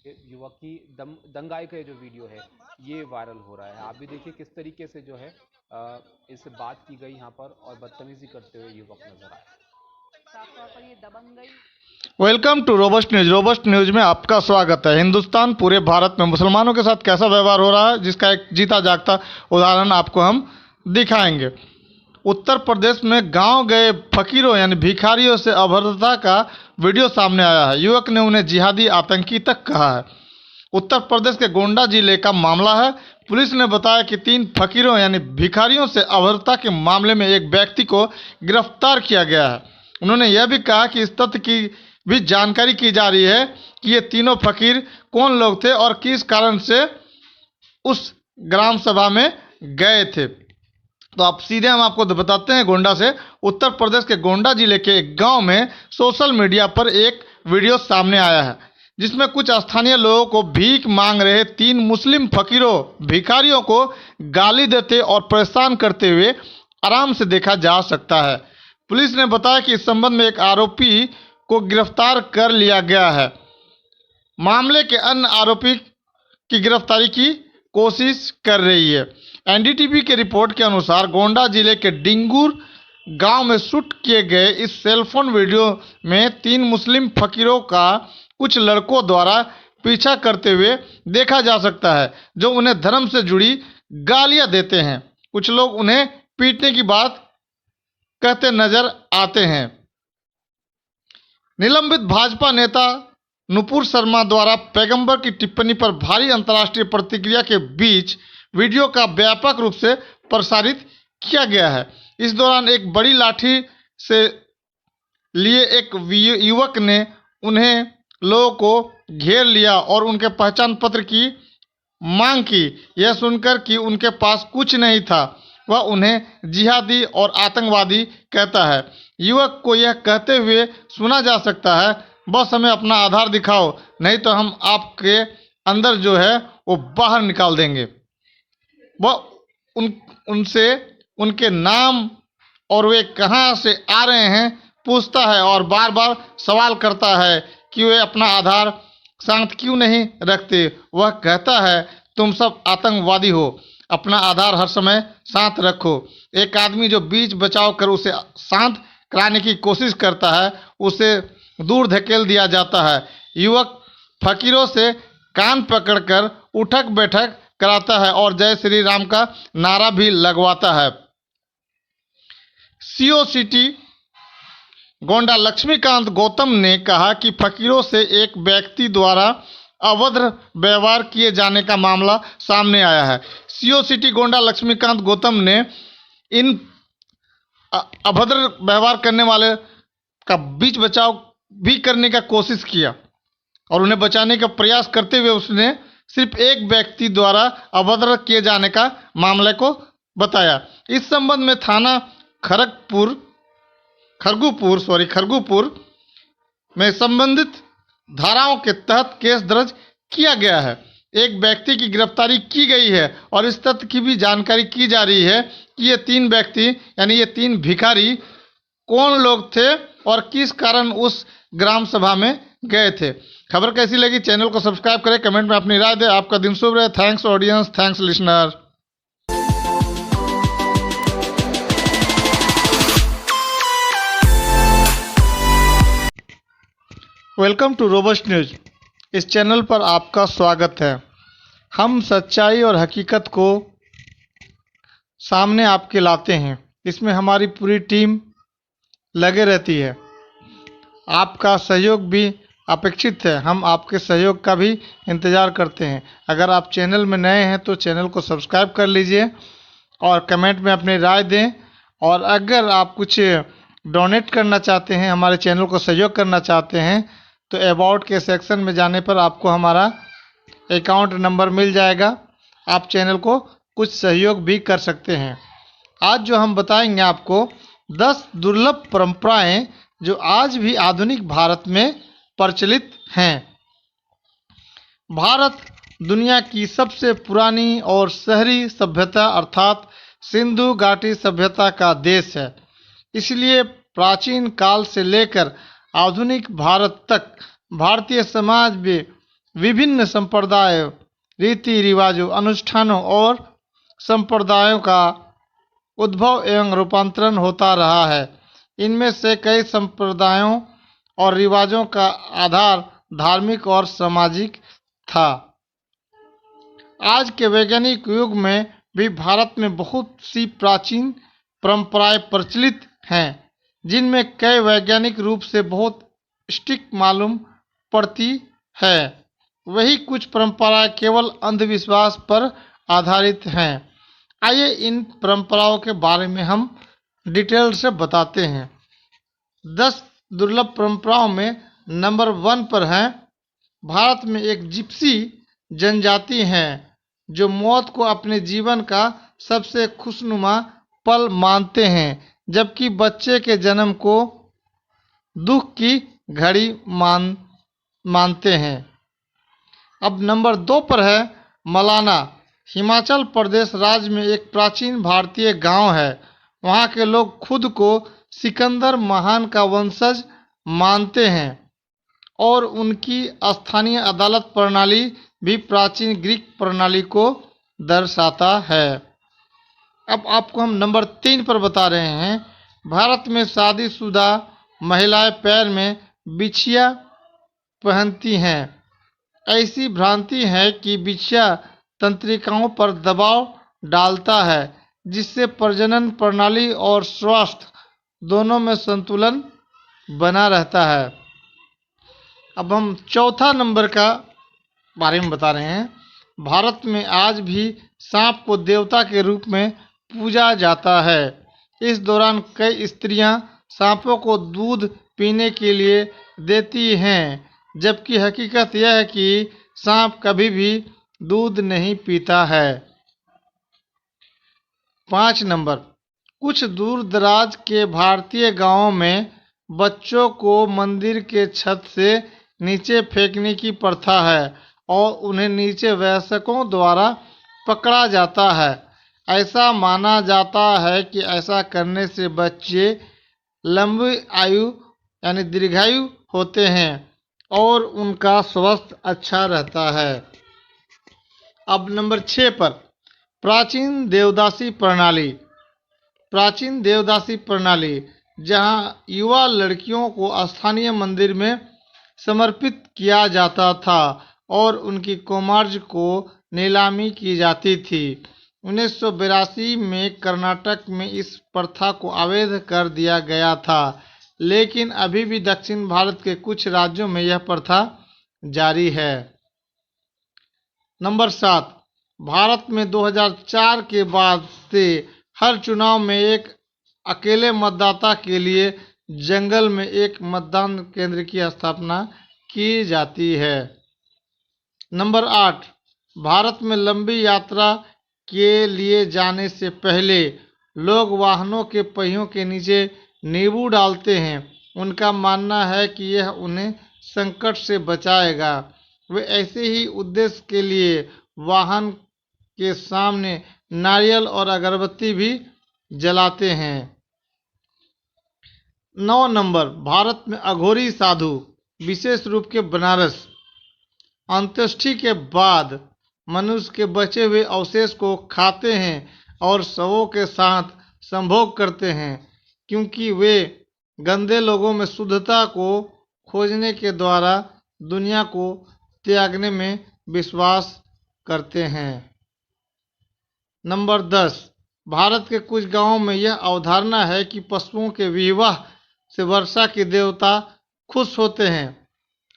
युवक की दंगाई का जो वीडियो है ये वायरल हो रहा है। आप भी देखिए किस तरीके से जो है इससे बात की गई यहाँ पर और बदतमीजी करते हुए युवक नजर आए। साफ तौर पर ये दबंगई। Welcome to robust news. Robust news में आपका स्वागत है। हिंदुस्तान पूरे भारत में मुसलमानों के साथ कैसा व्यवहार हो रहा है, जिसका एक जीता जागता उदाहरण आपको हम दिखाएंगे। उत्तर प्रदेश में गांव गए फकीरों यानी भिखारियों से अभद्रता का वीडियो सामने आया है। युवक ने उन्हें जिहादी आतंकी तक कहा है। उत्तर प्रदेश के गोंडा जिले का मामला है। पुलिस ने बताया कि 3 फकीरों यानी भिखारियों से अभद्रता के मामले में एक व्यक्ति को गिरफ्तार किया गया है। उन्होंने यह भी कहा कि इस तथ्य की भी जानकारी की जा रही है कि ये तीनों फकीर कौन लोग थे और किस कारण से उस ग्राम सभा में गए थे। तो आप सीधे हम आपको बताते हैं गोंडा से। उत्तर प्रदेश के गोंडा जिले के एक गांव में सोशल मीडिया पर एक वीडियो सामने आया है, जिसमें कुछ स्थानीय लोगों को भीख मांग रहे 3 मुस्लिम फकीरों भिखारियों को गाली देते और परेशान करते हुए आराम से देखा जा सकता है। पुलिस ने बताया कि इस संबंध में एक आरोपी को गिरफ्तार कर लिया गया है। मामले के अन्य आरोपी की गिरफ्तारी की कोशिश कर रही है। एनडीटीवी के रिपोर्ट के अनुसार गोंडा जिले के डिंगूर गांव में शूट किए गए इस सेलफोन वीडियो में 3 मुस्लिम फकीरों का कुछ लड़कों द्वारा पीछा करते हुए देखा जा सकता है, जो उन्हें धर्म से जुड़ी गालियां देते हैं। कुछ लोग उन्हें पीटने की बात कहते नजर आते हैं। निलंबित भाजपा नेता नुपुर शर्मा द्वारा पैगंबर की टिप्पणी पर भारी अंतर्राष्ट्रीय प्रतिक्रिया के बीच वीडियो का व्यापक रूप से प्रसारित किया गया है। इस दौरान एक बड़ी लाठी से लिए एक युवक ने उन्हें लोगों को घेर लिया और उनके पहचान पत्र की मांग की। यह सुनकर कि उनके पास कुछ नहीं था, वह उन्हें जिहादी और आतंकवादी कहता है। युवक को यह कहते हुए सुना जा सकता है, बस हमें अपना आधार दिखाओ, नहीं तो हम आपके अंदर जो है वो बाहर निकाल देंगे। वह उनसे उनके नाम और वे कहाँ से आ रहे हैं पूछता है और बार बार सवाल करता है कि वे अपना आधार साथ क्यों नहीं रखते। वह कहता है, तुम सब आतंकवादी हो, अपना आधार हर समय साथ रखो। एक आदमी जो बीच बचाव कर उसे शांत कराने की कोशिश करता है, उसे दूर धकेल दिया जाता है। युवक फकीरों से कान पकड़कर उठक बैठक कराता है और जय श्री राम का नारा भी लगवाता है। सीओ सिटी गोंडा लक्ष्मीकांत गौतम ने कहा कि फकीरों से एक व्यक्ति द्वारा अभद्र व्यवहार किए जाने का मामला सामने आया है। सीओ सिटी गोंडा लक्ष्मीकांत गौतम ने इन अभद्र व्यवहार करने वाले का बीच बचाव भी करने का कोशिश किया और उन्हें बचाने का प्रयास करते हुए उसने सिर्फ एक व्यक्ति द्वारा अभद्र किए जाने का मामले को बताया। इस संबंध में थाना खरगुपुर में संबंधित धाराओं के तहत केस दर्ज किया गया है। एक व्यक्ति की गिरफ्तारी की गई है और इस तथ्य की भी जानकारी की जा रही है कि ये 3 व्यक्ति यानी ये 3 भिखारी कौन लोग थे और किस कारण उस ग्राम सभा में गए थे। खबर कैसी लगी, चैनल को सब्सक्राइब करें, कमेंट में अपनी राय दें। आपका दिन शुभ रहे। Thanks audience, thanks listener. Welcome to robust news. इस चैनल पर आपका स्वागत है। हम सच्चाई और हकीकत को सामने आपके लाते हैं। इसमें हमारी पूरी टीम लगे रहती है। आपका सहयोग भी अपेक्षित है। हम आपके सहयोग का भी इंतज़ार करते हैं। अगर आप चैनल में नए हैं तो चैनल को सब्सक्राइब कर लीजिए और कमेंट में अपनी राय दें। और अगर आप कुछ डोनेट करना चाहते हैं, हमारे चैनल को सहयोग करना चाहते हैं, तो अबाउट के सेक्शन में जाने पर आपको हमारा अकाउंट नंबर मिल जाएगा। आप चैनल को कुछ सहयोग भी कर सकते हैं। आज जो हम बताएंगे आपको 10 दुर्लभ परंपराएं जो आज भी आधुनिक भारत में प्रचलित हैं। भारत दुनिया की सबसे पुरानी और शहरी सभ्यता अर्थात सिंधु घाटी सभ्यता का देश है। इसलिए प्राचीन काल से लेकर आधुनिक भारत तक भारतीय समाज में विभिन्न संप्रदायों, रीति रिवाजों, अनुष्ठानों और संप्रदायों का उद्भव एवं रूपांतरण होता रहा है। इनमें से कई संप्रदायों और रिवाजों का आधार धार्मिक और सामाजिक था। आज के वैज्ञानिक युग में भी भारत में बहुत सी प्राचीन परंपराएं प्रचलित हैं, जिनमें कई वैज्ञानिक रूप से बहुत सटीक मालूम पड़ती है। वही कुछ परंपराएं केवल अंधविश्वास पर आधारित हैं। आइए इन परंपराओं के बारे में हम डिटेल से बताते हैं। 10 दुर्लभ परंपराओं में नंबर 1 पर है, भारत में एक जिप्सी जनजाति है जो मौत को अपने जीवन का सबसे खुशनुमा पल मानते हैं, जबकि बच्चे के जन्म को दुख की घड़ी मानते हैं। अब नंबर 2 पर है मलाना। हिमाचल प्रदेश राज्य में एक प्राचीन भारतीय गांव है। वहां के लोग खुद को सिकंदर महान का वंशज मानते हैं और उनकी स्थानीय अदालत प्रणाली भी प्राचीन ग्रीक प्रणाली को दर्शाता है। अब आपको हम नंबर 3 पर बता रहे हैं, भारत में शादीशुदा महिलाएं पैर में बिछिया पहनती हैं। ऐसी भ्रांति है कि बिछिया तंत्रिकाओं पर दबाव डालता है, जिससे प्रजनन प्रणाली और स्वास्थ्य दोनों में संतुलन बना रहता है। अब हम चौथा नंबर का बारे में बता रहे हैं। भारत में आज भी सांप को देवता के रूप में पूजा जाता है। इस दौरान कई स्त्रियां सांपों को दूध पीने के लिए देती हैं, जबकि हकीकत यह है कि सांप कभी भी दूध नहीं पीता है। 5 नंबर, कुछ दूर दराज के भारतीय गांवों में बच्चों को मंदिर के छत से नीचे फेंकने की प्रथा है और उन्हें नीचे वयस्कों द्वारा पकड़ा जाता है। ऐसा माना जाता है कि ऐसा करने से बच्चे लंबी आयु यानी दीर्घायु होते हैं और उनका स्वास्थ्य अच्छा रहता है। अब नंबर 6 पर प्राचीन देवदासी प्रणाली। प्राचीन देवदासी प्रणाली, जहां युवा लड़कियों को स्थानीय मंदिर में समर्पित किया जाता था और उनकी कौमार्ज को नीलामी की जाती थी। 1982 में कर्नाटक में इस प्रथा को अवैध कर दिया गया था, लेकिन अभी भी दक्षिण भारत के कुछ राज्यों में यह प्रथा जारी है। नंबर 7, भारत में 2004 के बाद से हर चुनाव में एक अकेले मतदाता के लिए जंगल में एक मतदान केंद्र की स्थापना की जाती है। नंबर 8, भारत में लंबी यात्रा के लिए जाने से पहले लोग वाहनों के पहियों के नीचे नींबू डालते हैं। उनका मानना है कि यह उन्हें संकट से बचाएगा। वे ऐसे ही उद्देश्य के लिए वाहन के सामने नारियल और अगरबत्ती भी जलाते हैं। 9 नंबर, भारत में अघोरी साधु, विशेष रूप के बनारस, अंत्येष्टि के बाद मनुष्य के बचे हुए अवशेष को खाते हैं और शवों के साथ संभोग करते हैं, क्योंकि वे गंदे लोगों में शुद्धता को खोजने के द्वारा दुनिया को त्यागने में विश्वास करते हैं। नंबर 10, भारत के कुछ गांवों में यह अवधारणा है कि पशुओं के विवाह से वर्षा के देवता खुश होते हैं।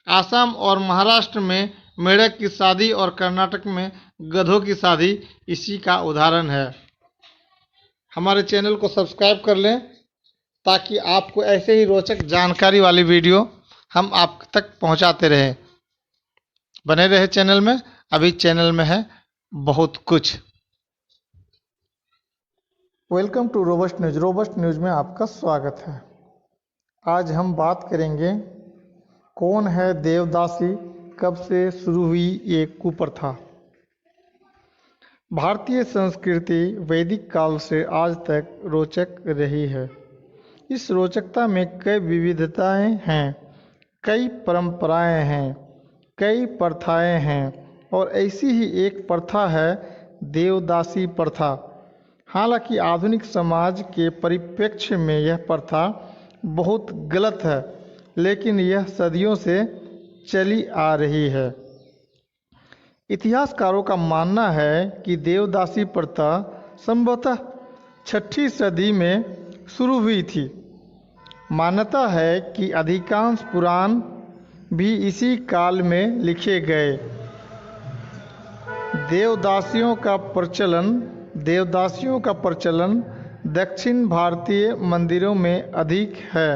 आसाम और महाराष्ट्र में मेढक की शादी और कर्नाटक में गधों की शादी इसी का उदाहरण है। हमारे चैनल को सब्सक्राइब कर लें ताकि आपको ऐसे ही रोचक जानकारी वाली वीडियो हम आप तक पहुंचाते रहें। बने रहे चैनल में, अभी चैनल में है बहुत कुछ। Welcome to robust news. Robust news में आपका स्वागत है। आज हम बात करेंगे कौन है देवदासी, कब से शुरू हुई ये कुप्रथा। भारतीय संस्कृति वैदिक काल से आज तक रोचक रही है। इस रोचकता में कई विविधताएं हैं, कई परंपराएं हैं, कई प्रथाएं हैं और ऐसी ही एक प्रथा है देवदासी प्रथा। हालांकि आधुनिक समाज के परिप्रेक्ष्य में यह प्रथा बहुत गलत है, लेकिन यह सदियों से चली आ रही है। इतिहासकारों का मानना है कि देवदासी प्रथा संभवतः 6वीं सदी में शुरू हुई थी। मान्यता है कि अधिकांश पुराण भी इसी काल में लिखे गए। देवदासियों का प्रचलन दक्षिण भारतीय मंदिरों में अधिक है।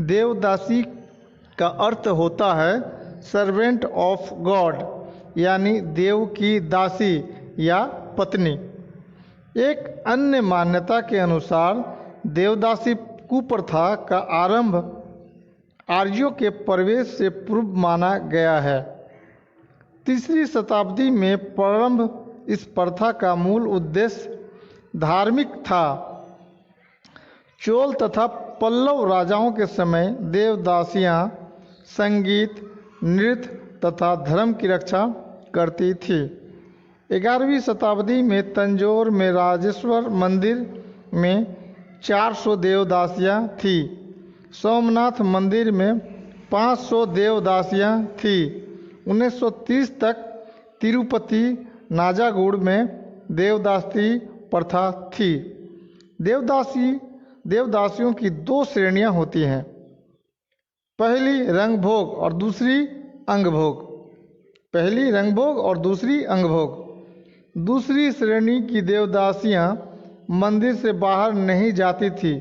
देवदासी का अर्थ होता है सर्वेंट ऑफ गॉड, यानी देव की दासी या पत्नी। एक अन्य मान्यता के अनुसार देवदासी कुप्रथा का आरंभ आर्यों के प्रवेश से पूर्व माना गया है। 3री शताब्दी में प्रारंभ इस प्रथा का मूल उद्देश्य धार्मिक था। चोल तथा पल्लव राजाओं के समय देवदासियां संगीत, नृत्य तथा धर्म की रक्षा करती थी। 11वीं शताब्दी में तंजौर में राजेश्वर मंदिर में 400 देवदासियां थी। सोमनाथ मंदिर में 500 देवदासियां थी। 1930 तक तिरुपति नाजागुड़ में देवदासी प्रथा थी। देवदासियों की 2 श्रेणियां होती हैं, पहली रंगभोग और दूसरी अंगभोग। दूसरी श्रेणी की देवदासियां मंदिर से बाहर नहीं जाती थी।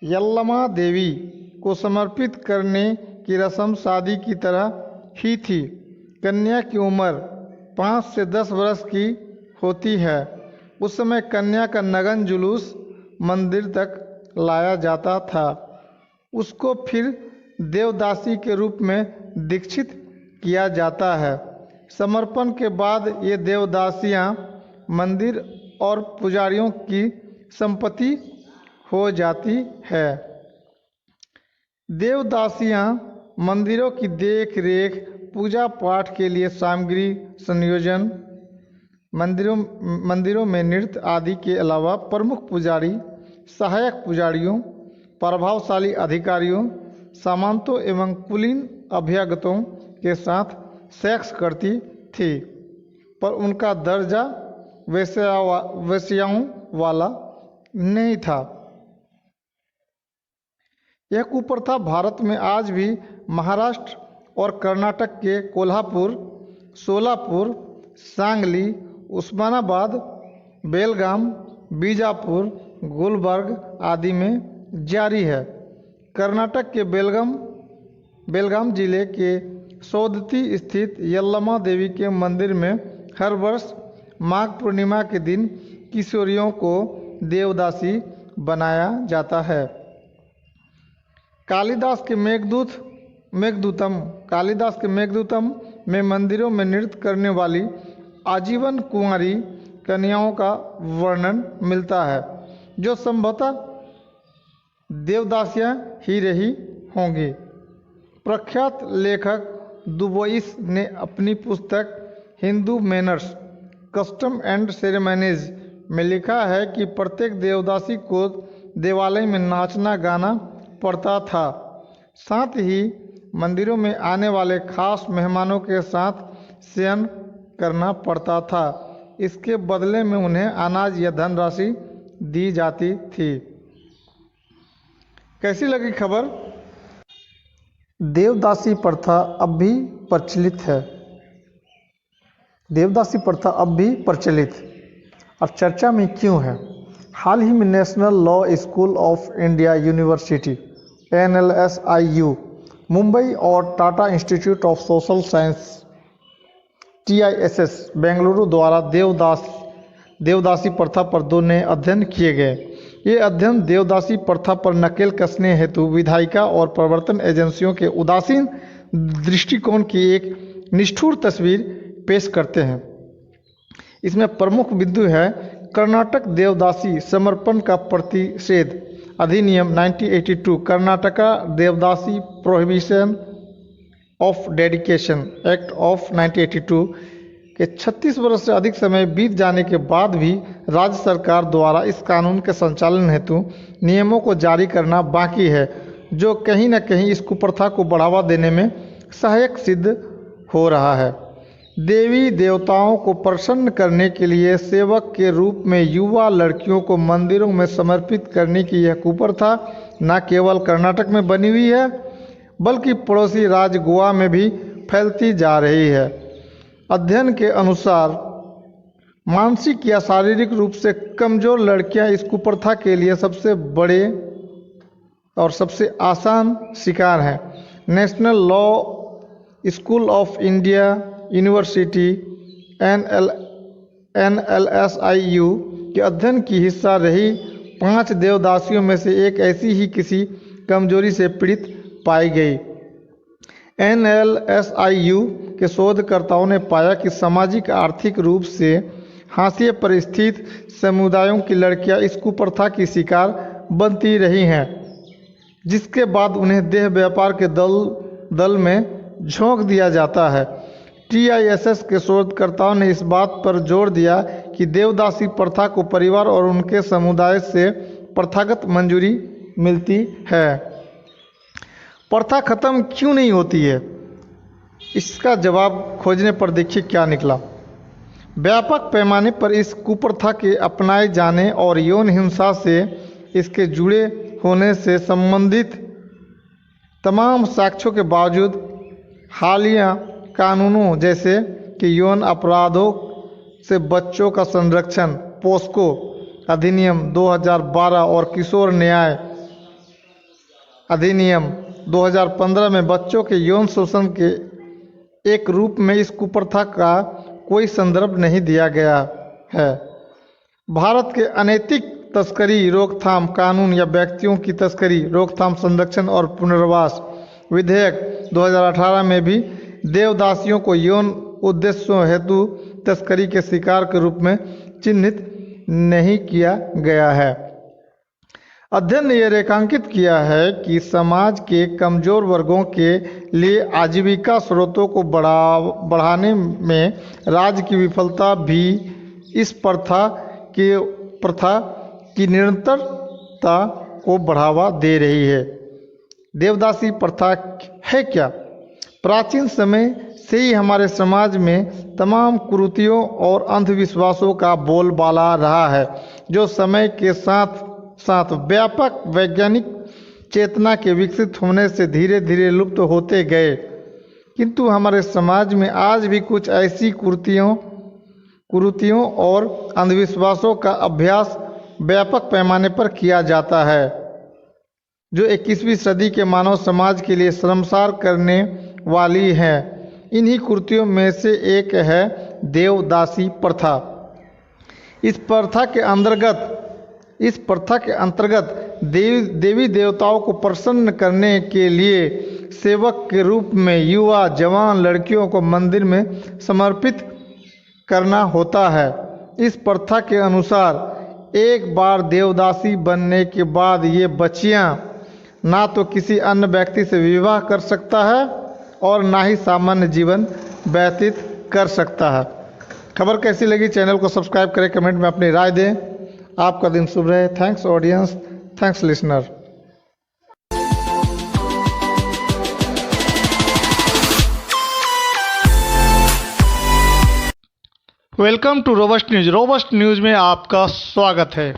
यल्लमा देवी को समर्पित करने की रस्म शादी की तरह ही थी। कन्या की उम्र 5 से 10 वर्ष की होती है। उस समय कन्या का नग्न जुलूस मंदिर तक लाया जाता था। उसको फिर देवदासी के रूप में दीक्षित किया जाता है। समर्पण के बाद ये देवदासियां मंदिर और पुजारियों की संपत्ति हो जाती है। देवदासियां मंदिरों की देख रेख, पूजा पाठ के लिए सामग्री संयोजन, मंदिरों में नृत्य आदि के अलावा प्रमुख पुजारी, सहायक पुजारियों, प्रभावशाली अधिकारियों, सामंतों एवं कुलीन अभ्यागतों के साथ सेक्स करती थी, पर उनका दर्जा वेश्याओं वाला नहीं था। यह कुप्रथा भारत में आज भी महाराष्ट्र और कर्नाटक के कोल्हापुर, सोलापुर, सांगली, उस्मानाबाद, बेलगाम, बीजापुर, गुलबर्ग आदि में जारी है। कर्नाटक के बेलगाम जिले के सौदत्ती स्थित यल्लमा देवी के मंदिर में हर वर्ष माघ पूर्णिमा के दिन किशोरियों को देवदासी बनाया जाता है। कालिदास के मेघदूतम में मंदिरों में नृत्य करने वाली आजीवन कुंवारी कन्याओं का वर्णन मिलता है, जो संभवतः देवदासियां ही रही होंगी। प्रख्यात लेखक दुबोइस ने अपनी पुस्तक Hindu manners, custom and ceremonies में लिखा है कि प्रत्येक देवदासी को देवालय में नाचना गाना पड़ता था। साथ ही मंदिरों में आने वाले खास मेहमानों के साथ शयन करना पड़ता था। इसके बदले में उन्हें अनाज या धनराशि दी जाती थी। कैसी लगी खबर? देवदासी प्रथा अब भी प्रचलित है। देवदासी प्रथा अब भी प्रचलित और चर्चा में क्यों है? हाल ही में national law school of India university NLSIU Mumbai और Tata institute of social science TISS Bengaluru द्वारा देवदासी प्रथा पर 2 नए अध्ययन किए गए। ये अध्ययन देवदासी प्रथा पर नकेल कसने हेतु विधायिका और प्रवर्तन एजेंसियों के उदासीन दृष्टिकोण की एक निष्ठुर तस्वीर पेश करते हैं। इसमें प्रमुख बिंदु है कर्नाटक देवदासी समर्पण का प्रतिषेध अधिनियम 1982, Karnataka devadasi prohibition of dedication act of 1982 के 36 वर्ष से अधिक समय बीत जाने के बाद भी राज्य सरकार द्वारा इस कानून के संचालन हेतु नियमों को जारी करना बाकी है, जो कहीं न कहीं इस कुप्रथा को बढ़ावा देने में सहायक सिद्ध हो रहा है। देवी देवताओं को प्रसन्न करने के लिए सेवक के रूप में युवा लड़कियों को मंदिरों में समर्पित करने की यह कुप्रथा न केवल कर्नाटक में बनी हुई है, बल्कि पड़ोसी राज्य गोवा में भी फैलती जा रही है। अध्ययन के अनुसार मानसिक या शारीरिक रूप से कमजोर लड़कियां इस कुप्रथा के लिए सबसे बड़े और सबसे आसान शिकार हैं। National law school of India university NLSIU के अध्ययन की हिस्सा रही 5 देवदासियों में से एक ऐसी ही किसी कमजोरी से पीड़ित पाई गई। NLSIU के शोधकर्ताओं ने पाया कि सामाजिक आर्थिक रूप से हाशिए पर स्थित समुदायों की लड़कियां इस कुप्रथा की शिकार बनती रही हैं, जिसके बाद उन्हें देह व्यापार के दल में झोंक दिया जाता है। TISS के शोधकर्ताओं ने इस बात पर जोर दिया कि देवदासी प्रथा को परिवार और उनके समुदाय से प्रथागत मंजूरी मिलती है। प्रथा खत्म क्यों नहीं होती है? इसका जवाब खोजने पर देखिए क्या निकला। व्यापक पैमाने पर इस कुप्रथा के अपनाए जाने और यौन हिंसा से इसके जुड़े होने से संबंधित तमाम साक्ष्यों के बावजूद हालिया कानूनों जैसे कि यौन अपराधों से बच्चों का संरक्षण पोस्को अधिनियम 2012 और किशोर न्याय अधिनियम 2015 में बच्चों के यौन शोषण के एक रूप में इस कुप्रथा का कोई संदर्भ नहीं दिया गया है। भारत के अनैतिक तस्करी रोकथाम कानून या व्यक्तियों की तस्करी रोकथाम संरक्षण और पुनर्वास विधेयक 2018 में भी देवदासियों को यौन उद्देश्यों हेतु तस्करी के शिकार के रूप में चिन्हित नहीं किया गया है। अध्ययन ने यह रेखांकित किया है कि समाज के कमजोर वर्गों के लिए आजीविका स्रोतों को बढ़ाने में राज्य की विफलता भी इस प्रथा की निरंतरता को बढ़ावा दे रही है। देवदासी प्रथा है क्या? प्राचीन समय से ही हमारे समाज में तमाम कुरीतियों और अंधविश्वासों का बोलबाला रहा है, जो समय के साथ साथ व्यापक वैज्ञानिक चेतना के विकसित होने से धीरे धीरे लुप्त होते गए। किंतु हमारे समाज में आज भी कुछ ऐसी कुरीतियों और अंधविश्वासों का अभ्यास व्यापक पैमाने पर किया जाता है, जो 21वीं सदी के मानव समाज के लिए शर्मसार करने वाली है। इन्हीं कुरीतियों में से एक है देवदासी प्रथा। इस प्रथा के अंतर्गत देवी देवताओं को प्रसन्न करने के लिए सेवक के रूप में युवा जवान लड़कियों को मंदिर में समर्पित करना होता है। इस प्रथा के अनुसार एक बार देवदासी बनने के बाद ये बच्चियां ना तो किसी अन्य व्यक्ति से विवाह कर सकता है और ना ही सामान्य जीवन व्यतीत कर सकता है। खबर कैसी लगी? चैनल को सब्सक्राइब करें, कमेंट में अपनी राय दें। आपका दिन शुभ रहे। Thanks audience, thanks listener. Welcome to robust news. Robust news में आपका स्वागत है।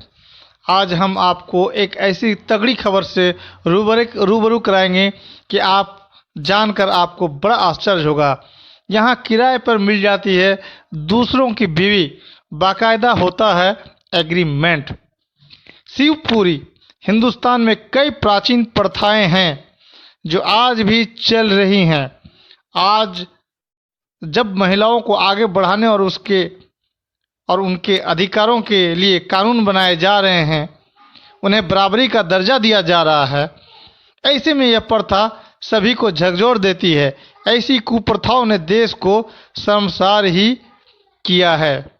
आज हम आपको एक ऐसी तगड़ी खबर से रूबरू कराएंगे कि आप जानकर आपको बड़ा आश्चर्य होगा। यहाँ किराए पर मिल जाती है दूसरों की बीवी, बाकायदा होता है एग्रीमेंट। शिवपुरी। हिंदुस्तान में कई प्राचीन प्रथाएं हैं जो आज भी चल रही हैं। आज जब महिलाओं को आगे बढ़ाने और उनके अधिकारों के लिए कानून बनाए जा रहे हैं, उन्हें बराबरी का दर्जा दिया जा रहा है, ऐसे में यह प्रथा सभी को झकझोर देती है। ऐसी कुप्रथाओं ने देश को शर्मसार ही किया है।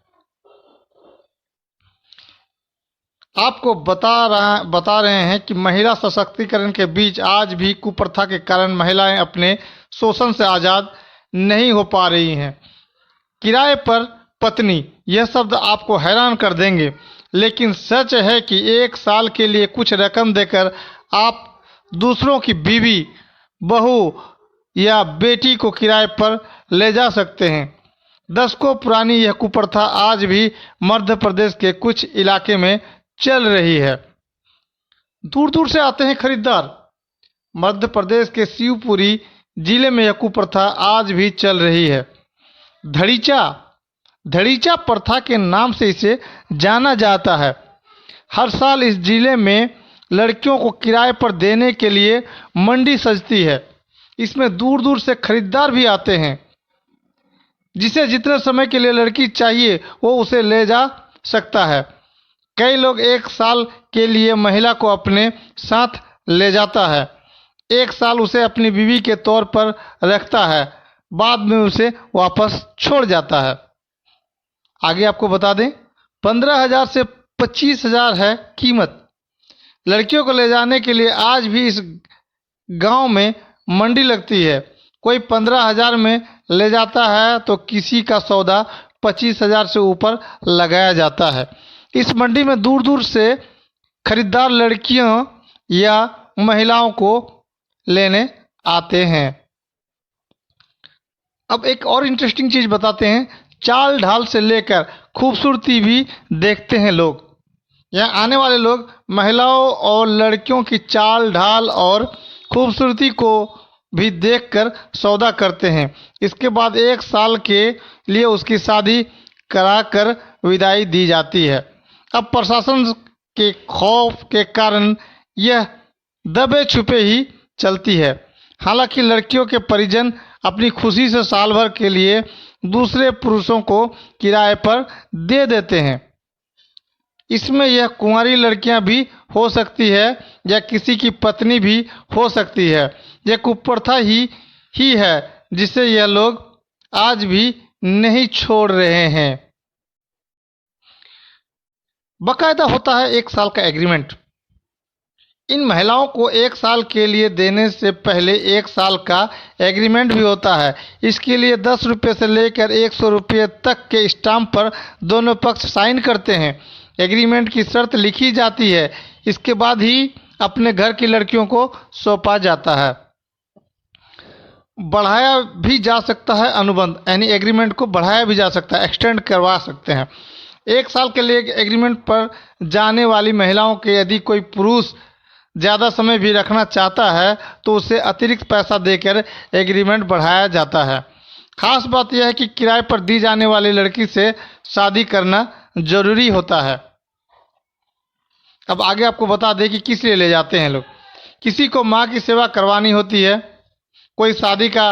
आपको बता रहे हैं कि महिला सशक्तिकरण के बीच आज भी कुप्रथा के कारण महिलाएं अपने शोषण से आज़ाद नहीं हो पा रही हैं। किराए पर पत्नी, यह शब्द आपको हैरान कर देंगे, लेकिन सच है कि 1 साल के लिए कुछ रकम देकर आप दूसरों की बीवी, बहू या बेटी को किराए पर ले जा सकते हैं। दशकों पुरानी यह कुप्रथा आज भी मध्य प्रदेश के कुछ इलाके में चल रही है। दूर दूर से आते हैं खरीदार। मध्य प्रदेश के शिवपुरी जिले में यह कुप्रथा आज भी चल रही है। धड़ीचा प्रथा के नाम से इसे जाना जाता है। हर साल इस जिले में लड़कियों को किराए पर देने के लिए मंडी सजती है। इसमें दूर दूर से खरीदार भी आते हैं। जिसे जितने समय के लिए लड़की चाहिए वो उसे ले जा सकता है। कई लोग 1 साल के लिए महिला को अपने साथ ले जाता है। 1 साल उसे अपनी बीवी के तौर पर रखता है, बाद में उसे वापस छोड़ जाता है। आगे आपको बता दें, 15,000 से 25,000 है कीमत। लड़कियों को ले जाने के लिए आज भी इस गांव में मंडी लगती है। कोई 15,000 में ले जाता है तो किसी का सौदा 25,000 से ऊपर लगाया जाता है। इस मंडी में दूर दूर से खरीदार लड़कियों या महिलाओं को लेने आते हैं। अब एक और इंटरेस्टिंग चीज़ बताते हैं। चाल ढाल से लेकर खूबसूरती भी देखते हैं लोग। यहाँ आने वाले लोग महिलाओं और लड़कियों की चाल ढाल और खूबसूरती को भी देखकर सौदा करते हैं। इसके बाद 1 साल के लिए उसकी शादी कराकर विदाई दी जाती है। अब प्रशासन के खौफ के कारण यह दबे छुपे ही चलती है। हालांकि लड़कियों के परिजन अपनी खुशी से साल भर के लिए दूसरे पुरुषों को किराए पर दे देते हैं। इसमें यह कुंवारी लड़कियां भी हो सकती है या किसी की पत्नी भी हो सकती है। यह कुप्रथा ही है जिसे यह लोग आज भी नहीं छोड़ रहे हैं। बाकायदा होता है 1 साल का एग्रीमेंट। इन महिलाओं को 1 साल के लिए देने से पहले 1 साल का एग्रीमेंट भी होता है। इसके लिए 10 रुपये से लेकर 100 रुपये तक के स्टाम्प पर दोनों पक्ष साइन करते हैं। एग्रीमेंट की शर्त लिखी जाती है। इसके बाद ही अपने घर की लड़कियों को सौंपा जाता है। बढ़ाया भी जा सकता है अनुबंध, यानी एग्रीमेंट को बढ़ाया भी जा सकता है, एक्सटेंड करवा सकते हैं। 1 साल के लिए एग्रीमेंट पर जाने वाली महिलाओं के यदि कोई पुरुष ज़्यादा समय भी रखना चाहता है तो उसे अतिरिक्त पैसा देकर एग्रीमेंट बढ़ाया जाता है। खास बात यह है कि किराए पर दी जाने वाली लड़की से शादी करना जरूरी होता है। अब आगे आपको बता दें कि किस लिए ले जाते हैं लोग। किसी को माँ की सेवा करवानी होती है, कोई शादी का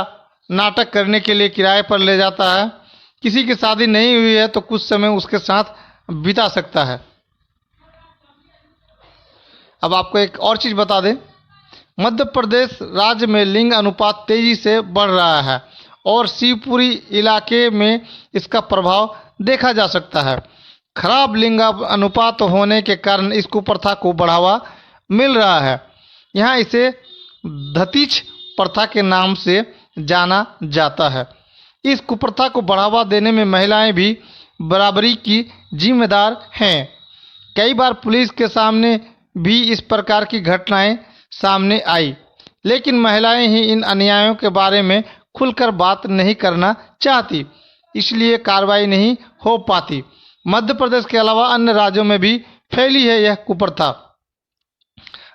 नाटक करने के लिए किराए पर ले जाता है, किसी की शादी नहीं हुई है तो कुछ समय उसके साथ बिता सकता है। अब आपको एक और चीज़ बता दें, मध्य प्रदेश राज्य में लिंग अनुपात तेजी से बढ़ रहा है और शिवपुरी इलाके में इसका प्रभाव देखा जा सकता है। खराब लिंग अनुपात होने के कारण इस कुप्रथा को बढ़ावा मिल रहा है। यहाँ इसे धतीच प्रथा के नाम से जाना जाता है। इस कुप्रथा को बढ़ावा देने में महिलाएं भी बराबरी की जिम्मेदार हैं। कई बार पुलिस के सामने भी इस प्रकार की घटनाएं सामने आई, लेकिन महिलाएं ही इन अन्यायों के बारे में खुलकर बात नहीं करना चाहती, इसलिए कार्रवाई नहीं हो पाती। मध्य प्रदेश के अलावा अन्य राज्यों में भी फैली है यह कुप्रथा।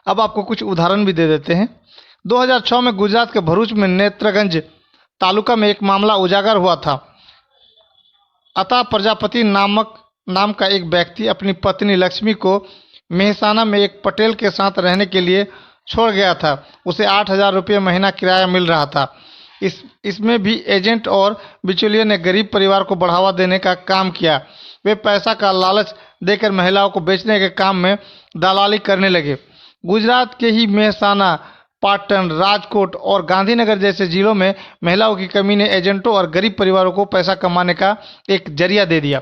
अब आपको कुछ उदाहरण भी दे देते हैं। 2006 में गुजरात के भरूच में नेत्रगंज तालुका में एक मामला उजागर हुआ था। अता प्रजापति नाम का एक व्यक्ति अपनी पत्नी लक्ष्मी को मेहसाना में एक पटेल के साथ रहने के लिए छोड़ गया था। उसे 8,000 रुपये महीना किराया मिल रहा था। इसमें भी एजेंट और बिचौलिए ने गरीब परिवार को बढ़ावा देने का काम किया। वे पैसा का लालच देकर महिलाओं को बेचने के काम में दलाली करने लगे। गुजरात के ही मेहसाना, पाटन, राजकोट और गांधीनगर जैसे जिलों में महिलाओं की कमी ने एजेंटों और गरीब परिवारों को पैसा कमाने का एक जरिया दे दिया।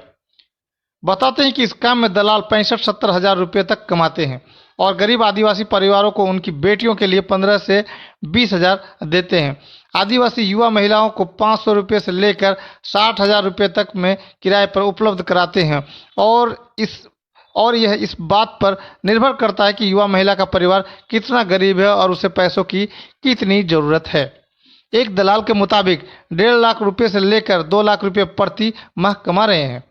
बताते हैं कि इस काम में दलाल 65-70 हज़ार रुपये तक कमाते हैं और गरीब आदिवासी परिवारों को उनकी बेटियों के लिए 15 से 20 हज़ार देते हैं। आदिवासी युवा महिलाओं को 500 रुपये से लेकर 60,000 रुपये तक में किराए पर उपलब्ध कराते हैं और यह इस बात पर निर्भर करता है कि युवा महिला का परिवार कितना गरीब है और उसे पैसों की कितनी ज़रूरत है। एक दलाल के मुताबिक 1.5 लाख रुपये से लेकर 2 लाख रुपये प्रति माह कमा रहे हैं।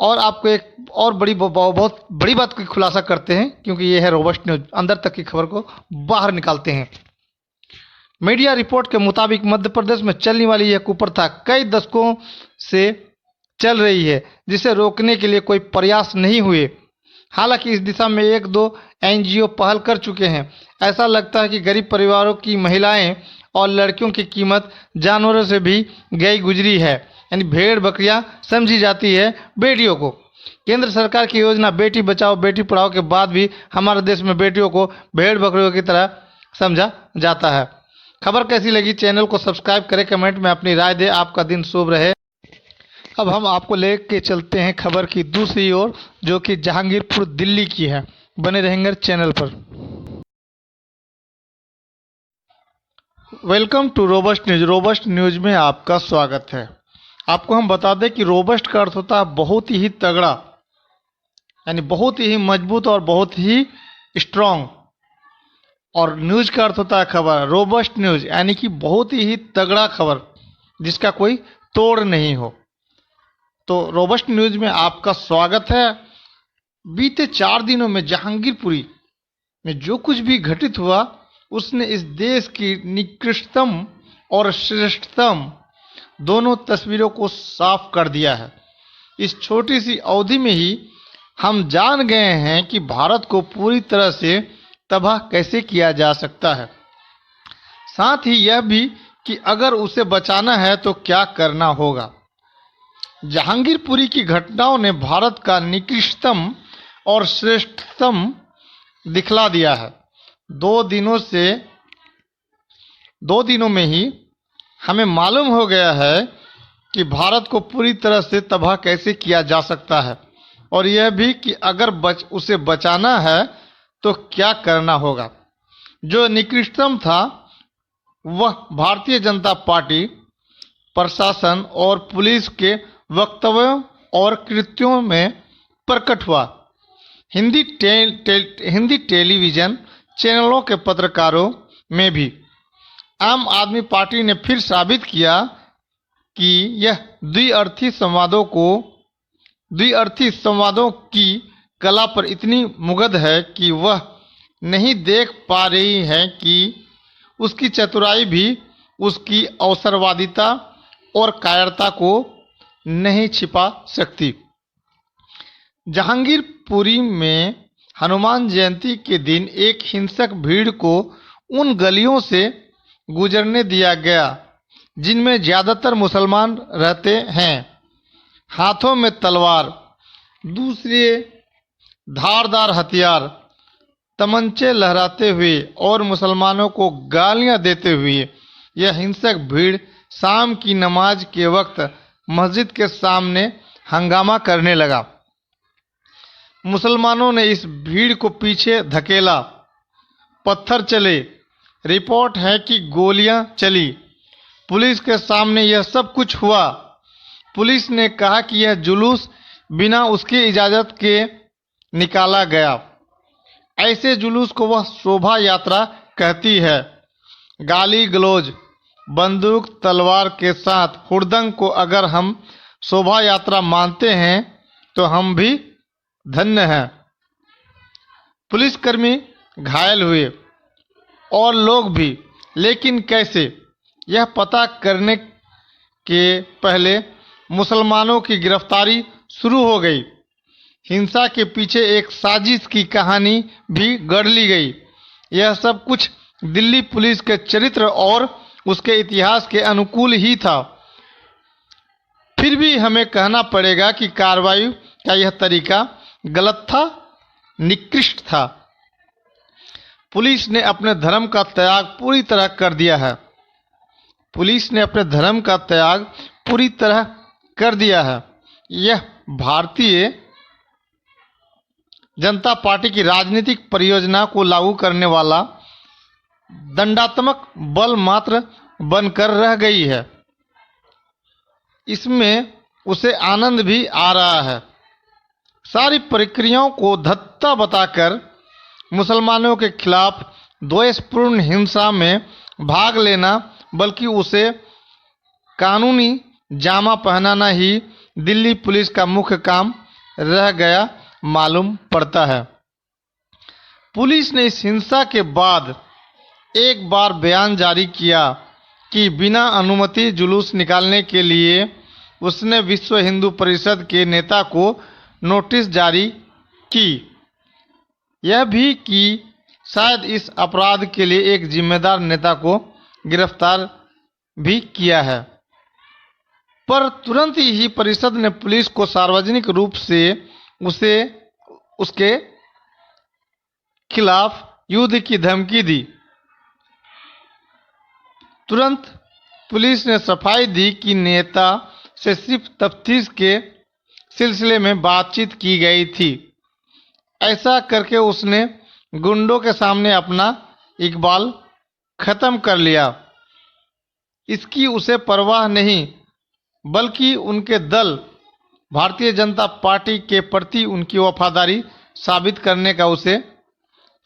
और आपको एक और बहुत बड़ी बात की खुलासा करते हैं, क्योंकि ये है रोबस्ट न्यूज, अंदर तक की खबर को बाहर निकालते हैं। मीडिया रिपोर्ट के मुताबिक मध्य प्रदेश में चलने वाली यह कुप्रथा कई दशकों से चल रही है, जिसे रोकने के लिए कोई प्रयास नहीं हुए। हालांकि इस दिशा में 1-2 एनजीओ पहल कर चुके हैं। ऐसा लगता है कि गरीब परिवारों की महिलाएं और लड़कियों की कीमत जानवरों से भी गई गुजरी है, यानी भेड़ बकरियां समझी जाती है बेटियों को। केंद्र सरकार की योजना बेटी बचाओ बेटी पढ़ाओ के बाद भी हमारे देश में बेटियों को भेड़ बकरियों की तरह समझा जाता है। खबर कैसी लगी? चैनल को सब्सक्राइब करें, कमेंट में अपनी राय दें। आपका दिन शुभ रहे। अब हम आपको लेके चलते हैं खबर की दूसरी ओर, जो कि जहांगीरपुर दिल्ली की है। बने रहेंगे चैनल पर। Welcome to robust news. Robust news में आपका स्वागत है। आपको हम बता दें कि रोबस्ट का अर्थ होता है बहुत ही तगड़ा, यानी बहुत ही मजबूत और बहुत ही स्ट्रांग, और न्यूज का अर्थ होता है खबर। रोबस्ट न्यूज यानी कि बहुत ही तगड़ा खबर जिसका कोई तोड़ नहीं हो। तो रोबस्ट न्यूज में आपका स्वागत है। बीते 4 दिनों में जहांगीरपुरी में जो कुछ भी घटित हुआ, उसने इस देश की निकृष्टतम और श्रेष्ठतम दोनों तस्वीरों को साफ कर दिया है। इस छोटी सी अवधि में ही हम जान गए हैं कि भारत को पूरी तरह से तबाह कैसे किया जा सकता है। साथ ही यह भी कि अगर उसे बचाना है तो क्या करना होगा। जहांगीरपुरी की घटनाओं ने भारत का निकृष्टतम और श्रेष्ठतम दिखला दिया है। 2 दिनों में ही हमें मालूम हो गया है कि भारत को पूरी तरह से तबाह कैसे किया जा सकता है, और यह भी कि अगर उसे बचाना है तो क्या करना होगा। जो निकृष्टतम था वह भारतीय जनता पार्टी, प्रशासन और पुलिस के वक्तव्यों और कृत्यों में प्रकट हुआ। हिंदी टेलीविजन चैनलों के पत्रकारों में भी आम आदमी पार्टी ने फिर साबित किया कि यह द्विअर्थी संवादों की कला पर इतनी मुग्ध है कि वह नहीं देख पा रही है कि उसकी चतुराई भी उसकी अवसरवादिता और कायरता को नहीं छिपा सकती। जहांगीरपुरी में हनुमान जयंती के दिन एक हिंसक भीड़ को उन गलियों से गुजरने दिया गया जिनमें ज़्यादातर मुसलमान रहते हैं। हाथों में तलवार, दूसरे धारदार हथियार, तमंचे लहराते हुए और मुसलमानों को गालियां देते हुए यह हिंसक भीड़ शाम की नमाज के वक्त मस्जिद के सामने हंगामा करने लगा। मुसलमानों ने इस भीड़ को पीछे धकेला, पत्थर चले, रिपोर्ट है कि गोलियां चली। पुलिस के सामने यह सब कुछ हुआ। पुलिस ने कहा कि यह जुलूस बिना उसकी इजाज़त के निकाला गया। ऐसे जुलूस को वह शोभा यात्रा कहती है। गाली गलौज, बंदूक तलवार के साथ हुड़दंग को अगर हम शोभा यात्रा मानते हैं तो हम भी धन्य हैं। पुलिसकर्मी घायल हुए और लोग भी, लेकिन कैसे? यह पता करने के पहले मुसलमानों की गिरफ्तारी शुरू हो गई। हिंसा के पीछे एक साजिश की कहानी भी गढ़ ली गई। यह सब कुछ दिल्ली पुलिस के चरित्र और उसके इतिहास के अनुकूल ही था। फिर भी हमें कहना पड़ेगा कि कार्रवाई का यह तरीका गलत था, निकृष्ट था। पुलिस ने अपने धर्म का त्याग पूरी तरह कर दिया है। पुलिस ने अपने धर्म का त्याग पूरी तरह कर दिया है। यह भारतीय जनता पार्टी की राजनीतिक परियोजना को लागू करने वाला दंडात्मक बल मात्र बनकर रह गई है। इसमें उसे आनंद भी आ रहा है। सारी प्रक्रियाओं को धत्ता बताकर मुसलमानों के खिलाफ द्वेषपूर्ण हिंसा में भाग लेना, बल्कि उसे कानूनी जामा पहनाना ही दिल्ली पुलिस का मुख्य काम रह गया मालूम पड़ता है। पुलिस ने इस हिंसा के बाद एक बार बयान जारी किया कि बिना अनुमति जुलूस निकालने के लिए उसने विश्व हिंदू परिषद के नेता को नोटिस जारी की। यह भी कि शायद इस अपराध के लिए एक जिम्मेदार नेता को गिरफ्तार भी किया है। पर तुरंत ही परिषद ने पुलिस को सार्वजनिक रूप से उसके खिलाफ युद्ध की धमकी दी। तुरंत पुलिस ने सफाई दी कि नेता से सिर्फ तफ्तीश के सिलसिले में बातचीत की गई थी। ऐसा करके उसने गुंडों के सामने अपना इकबाल खत्म कर लिया। इसकी उसे परवाह नहीं, बल्कि उनके दल भारतीय जनता पार्टी के प्रति उनकी वफादारी साबित करने का उसे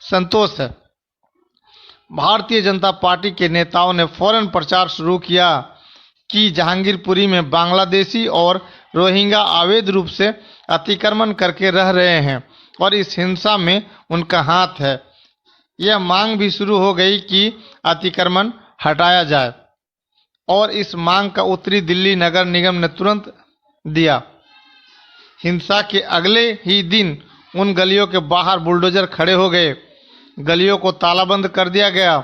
संतोष है। भारतीय जनता पार्टी के नेताओं ने फौरन प्रचार शुरू किया कि जहांगीरपुरी में बांग्लादेशी और रोहिंग्या अवैध रूप से अतिक्रमण करके रह रहे हैं और इस हिंसा में उनका हाथ है। यह मांग भी शुरू हो गई कि अतिक्रमण हटाया जाए और इस मांग का उत्तरी दिल्ली नगर निगम ने तुरंत दिया। हिंसा के अगले ही दिन उन गलियों के बाहर बुलडोजर खड़े हो गए, गलियों को तालाबंद कर दिया गया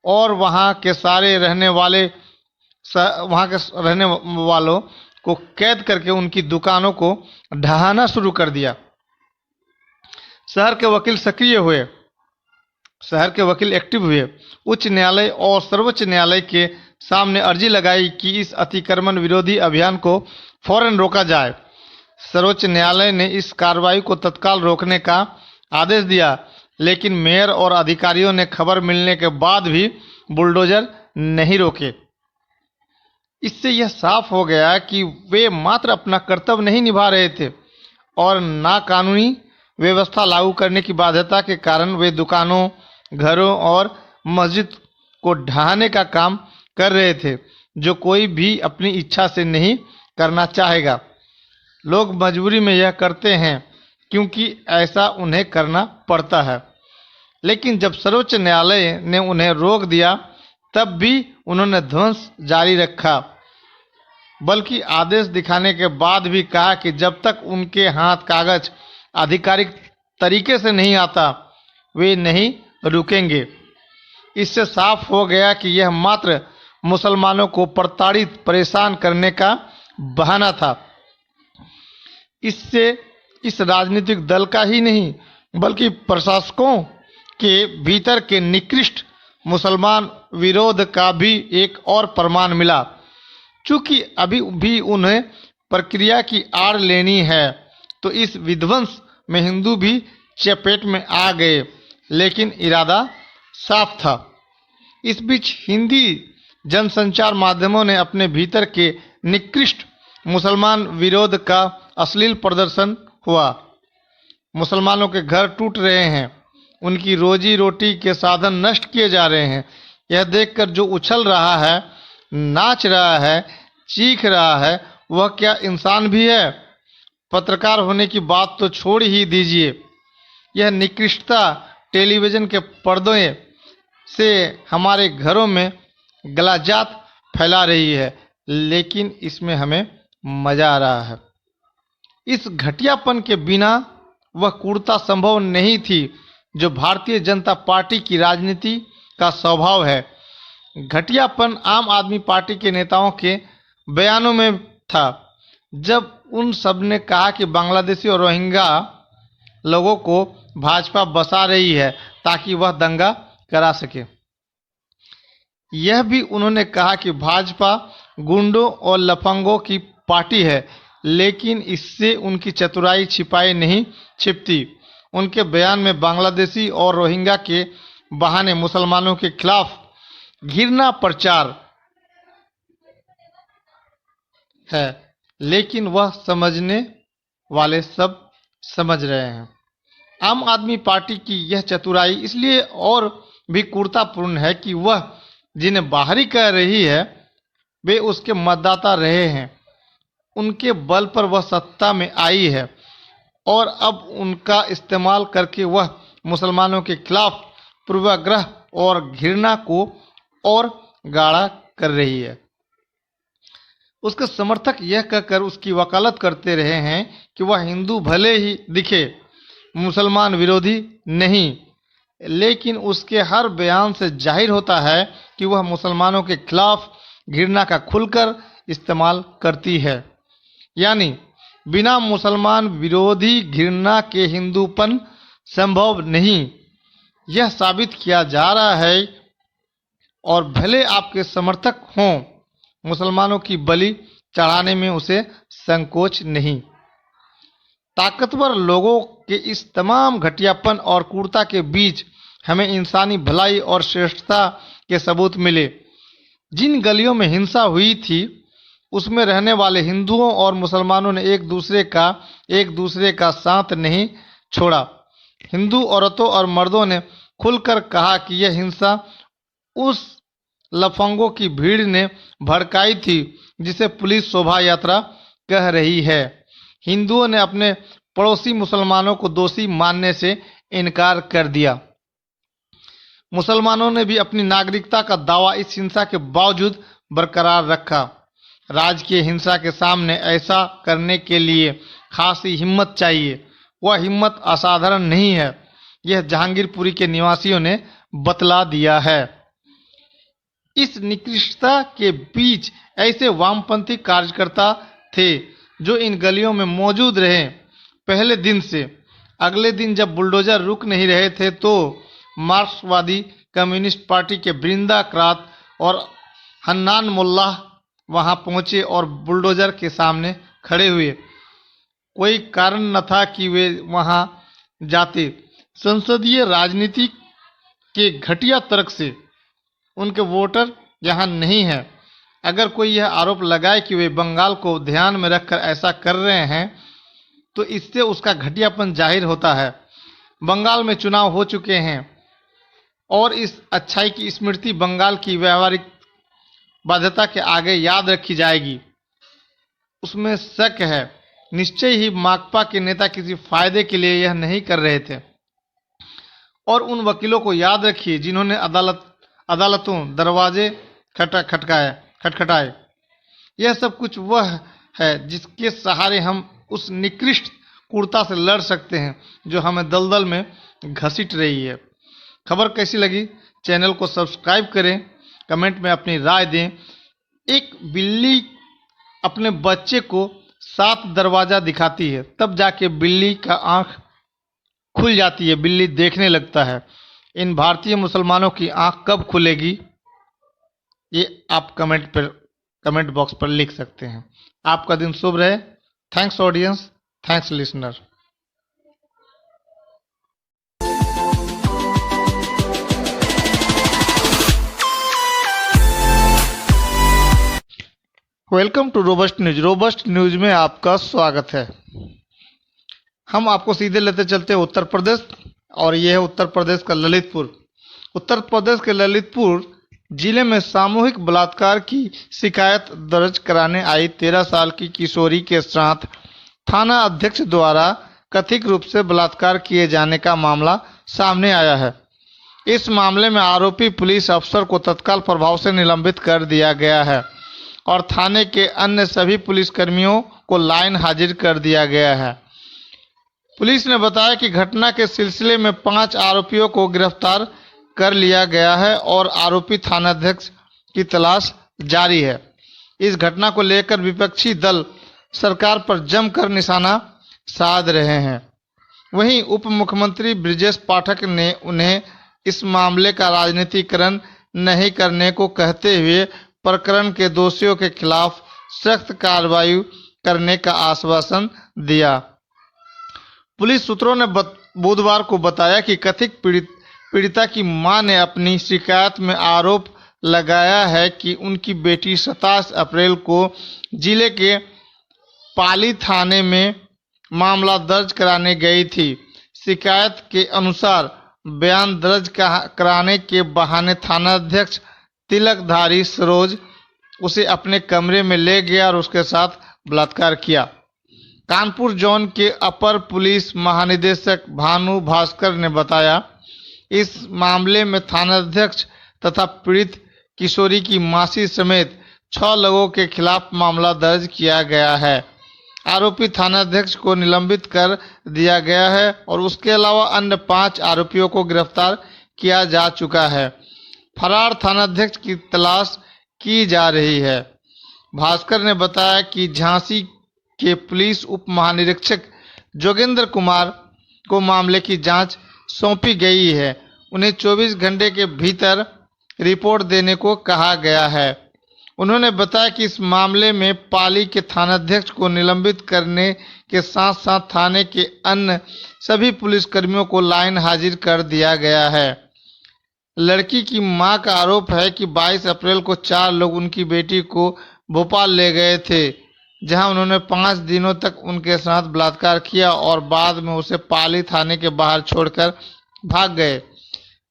और वहां के रहने वालों को कैद करके उनकी दुकानों को ढहाना शुरू कर दिया। शहर के वकील सक्रिय हुए, शहर के वकील एक्टिव हुए। उच्च न्यायालय और सर्वोच्च न्यायालय के सामने अर्जी लगाई कि इस अतिक्रमण विरोधी अभियान को फौरन रोका जाए। सर्वोच्च न्यायालय ने इस कार्रवाई को तत्काल रोकने का आदेश दिया, लेकिन मेयर और अधिकारियों ने खबर मिलने के बाद भी बुलडोजर नहीं रोके। इससे यह साफ हो गया कि वे मात्र अपना कर्तव्य नहीं निभा रहे थे और नाकानूनी व्यवस्था लागू करने की बाध्यता के कारण वे दुकानों, घरों और मस्जिद को ढहाने का काम कर रहे थे, जो कोई भी अपनी इच्छा से नहीं करना चाहेगा। लोग मजबूरी में यह करते हैं क्योंकि ऐसा उन्हें करना पड़ता है। लेकिन जब सर्वोच्च न्यायालय ने उन्हें रोक दिया, तब भी उन्होंने ध्वंस जारी रखा, बल्कि आदेश दिखाने के बाद भी कहा कि जब तक उनके हाथ कागज आधिकारिक तरीके से नहीं आता, वे नहीं रुकेंगे। इससे साफ हो गया कि यह मात्र मुसलमानों को प्रताड़ित, परेशान करने का बहाना था। इससे इस राजनीतिक दल का ही नहीं, बल्कि प्रशासकों के भीतर के निकृष्ट मुसलमान विरोध का भी एक और प्रमाण मिला। चूंकि अभी भी उन्हें प्रक्रिया की आड़ लेनी है, तो इस विध्वंस में हिंदू भी चपेट में आ गए, लेकिन इरादा साफ था। इस बीच हिंदी जनसंचार माध्यमों ने अपने भीतर के निकृष्ट मुसलमान विरोध का अश्लील प्रदर्शन हुआ। मुसलमानों के घर टूट रहे हैं, उनकी रोजी रोटी के साधन नष्ट किए जा रहे हैं। यह देखकर जो उछल रहा है, नाच रहा है, चीख रहा है, वह क्या इंसान भी है? पत्रकार होने की बात तो छोड़ ही दीजिए। यह निकृष्टता टेलीविजन के पर्दों से हमारे घरों में गलाजात फैला रही है, लेकिन इसमें हमें मजा आ रहा है। इस घटियापन के बिना वह क्रूरता संभव नहीं थी जो भारतीय जनता पार्टी की राजनीति का स्वभाव है। घटियापन आम आदमी पार्टी के नेताओं के बयानों में था, जब उन सब ने कहा कि बांग्लादेशी और रोहिंग्या लोगों को भाजपा बसा रही है ताकि वह दंगा करा सके। यह भी उन्होंने कहा कि भाजपा गुंडों और लफंगों की पार्टी है, लेकिन इससे उनकी चतुराई छिपाई नहीं छिपती। उनके बयान में बांग्लादेशी और रोहिंग्या के बहाने मुसलमानों के खिलाफ घृणा प्रचार है, लेकिन वह समझने वाले सब समझ रहे हैं। आम आदमी पार्टी की यह चतुराई इसलिए और भी क्रूरतापूर्ण है कि वह जिन्हें बाहरी कह रही है वे उसके मतदाता रहे हैं, उनके बल पर वह सत्ता में आई है और अब उनका इस्तेमाल करके वह मुसलमानों के खिलाफ पूर्वाग्रह और घृणा को और गाढ़ा कर रही है। उसके समर्थक यह कहकर उसकी वकालत करते रहे हैं कि वह हिंदू भले ही दिखे मुसलमान विरोधी नहीं, लेकिन उसके हर बयान से जाहिर होता है कि वह मुसलमानों के खिलाफ घृणा का खुलकर इस्तेमाल करती है। यानी बिना मुसलमान विरोधी घृणा के हिंदूपन संभव नहीं, यह साबित किया जा रहा है। और भले आपके समर्थक हों, मुसलमानों की बलि चढ़ाने में उसे संकोच नहीं। ताकतवर लोगों के इस तमाम घटियापन और क्रूरता के बीच हमें इंसानी भलाई और श्रेष्ठता के सबूत मिले। जिन गलियों में हिंसा हुई थी उसमें रहने वाले हिंदुओं और मुसलमानों ने एक दूसरे का साथ नहीं छोड़ा। हिंदू औरतों और मर्दों ने खुलकर कहा कि यह हिंसा उस लफंगों की भीड़ ने भड़काई थी जिसे पुलिस शोभा यात्रा कह रही है। हिंदुओं ने अपने पड़ोसी मुसलमानों को दोषी मानने से इनकार कर दिया। मुसलमानों ने भी अपनी नागरिकता का दावा इस हिंसा के बावजूद बरकरार रखा। राजकीय हिंसा के सामने ऐसा करने के लिए खासी हिम्मत चाहिए। वह हिम्मत असाधारण नहीं है, यह जहांगीरपुरी के निवासियों ने बतला दिया है। इस निकृष्टता के बीच ऐसे वामपंथी कार्यकर्ता थे जो इन गलियों में मौजूद रहे पहले दिन से। अगले दिन जब बुलडोजर रुक नहीं रहे थे तो मार्क्सवादी कम्युनिस्ट पार्टी के बृंदा क्रात और हन्नान मुल्ला वहां पहुंचे और बुलडोजर के सामने खड़े हुए। कोई कारण न था कि वे वहां जाते। संसदीय राजनीति के घटिया तर्क से उनके वोटर यहाँ नहीं है। अगर कोई यह आरोप लगाए कि वे बंगाल को ध्यान में रखकर ऐसा कर रहे हैं तो इससे उसका घटियापन जाहिर होता है। बंगाल में चुनाव हो चुके हैं और इस अच्छाई की स्मृति बंगाल की व्यवहारिक बाध्यता के आगे याद रखी जाएगी, उसमें शक है। निश्चय ही माकपा के नेता किसी फायदे के लिए यह नहीं कर रहे थे। और उन वकीलों को याद रखिए जिन्होंने अदालतों दरवाजे खटखटाए। यह सब कुछ वह है जिसके सहारे हम उस निकृष्ट क्रूरता से लड़ सकते हैं जो हमें दलदल में घसीट रही है। खबर कैसी लगी? चैनल को सब्सक्राइब करें, कमेंट में अपनी राय दें। एक बिल्ली अपने बच्चे को 7 दरवाजा दिखाती है, तब जाके बिल्ली का आंख खुल जाती है, बिल्ली देखने लगता है। इन भारतीय मुसलमानों की आंख कब खुलेगी ये आप कमेंट बॉक्स पर लिख सकते हैं। आपका दिन शुभ रहे। Thanks audience, thanks listener. Welcome to robust news. Robust news में आपका स्वागत है। हम आपको सीधे लेते चलते हैं उत्तर प्रदेश, और यह है उत्तर प्रदेश का ललितपुर। उत्तर प्रदेश के ललितपुर जिले में सामूहिक बलात्कार की शिकायत दर्ज कराने आई 13 साल की किशोरी के साथ थाना अध्यक्ष द्वारा कथित रूप से बलात्कार किए जाने का मामला सामने आया है। इस मामले में आरोपी पुलिस अफसर को तत्काल प्रभाव से निलंबित कर दिया गया है और थाने के अन्य सभी पुलिसकर्मियों को लाइन हाजिर कर दिया गया है। पुलिस ने बताया कि घटना के सिलसिले में 5 आरोपियों को गिरफ्तार कर लिया गया है और आरोपी थानाध्यक्ष की तलाश जारी है। इस घटना को लेकर विपक्षी दल सरकार पर जमकर निशाना साध रहे हैं। वहीं उप मुख्यमंत्री ब्रिजेश पाठक ने उन्हें इस मामले का राजनीतिकरण नहीं करने को कहते हुए प्रकरण के दोषियों के खिलाफ सख्त कार्रवाई करने का आश्वासन दिया। पुलिस सूत्रों ने बुधवार को बताया कि कथित पीड़िता की मां ने अपनी शिकायत में आरोप लगाया है कि उनकी बेटी 27 अप्रैल को जिले के पाली थाने में मामला दर्ज कराने गई थी। शिकायत के अनुसार बयान दर्ज कराने के बहाने थानाध्यक्ष तिलकधारी सरोज उसे अपने कमरे में ले गया और उसके साथ बलात्कार किया। कानपुर जोन के अपर पुलिस महानिदेशक भानु भास्कर ने बताया, इस मामले में थानाध्यक्ष तथा पीड़ित किशोरी की मासी समेत 6 लोगों के खिलाफ मामला दर्ज किया गया है। आरोपी थानाध्यक्ष को निलंबित कर दिया गया है और उसके अलावा अन्य 5 आरोपियों को गिरफ्तार किया जा चुका है। फरार थानाध्यक्ष की तलाश की जा रही है। भास्कर ने बताया कि झांसी के पुलिस उप महानिरीक्षक जोगेंद्र कुमार को मामले की जांच सौंपी गई है। उन्हें 24 घंटे के भीतर रिपोर्ट देने को कहा गया है। उन्होंने बताया कि इस मामले में पाली के थानाध्यक्ष को निलंबित करने के साथ साथ थाने के अन्य सभी पुलिसकर्मियों को लाइन हाजिर कर दिया गया है। लड़की की मां का आरोप है कि 22 अप्रैल को 4 लोग उनकी बेटी को भोपाल ले गए थे, जहां उन्होंने 5 दिनों तक उनके साथ बलात्कार किया और बाद में उसे पाली थाने के बाहर छोड़कर भाग गए।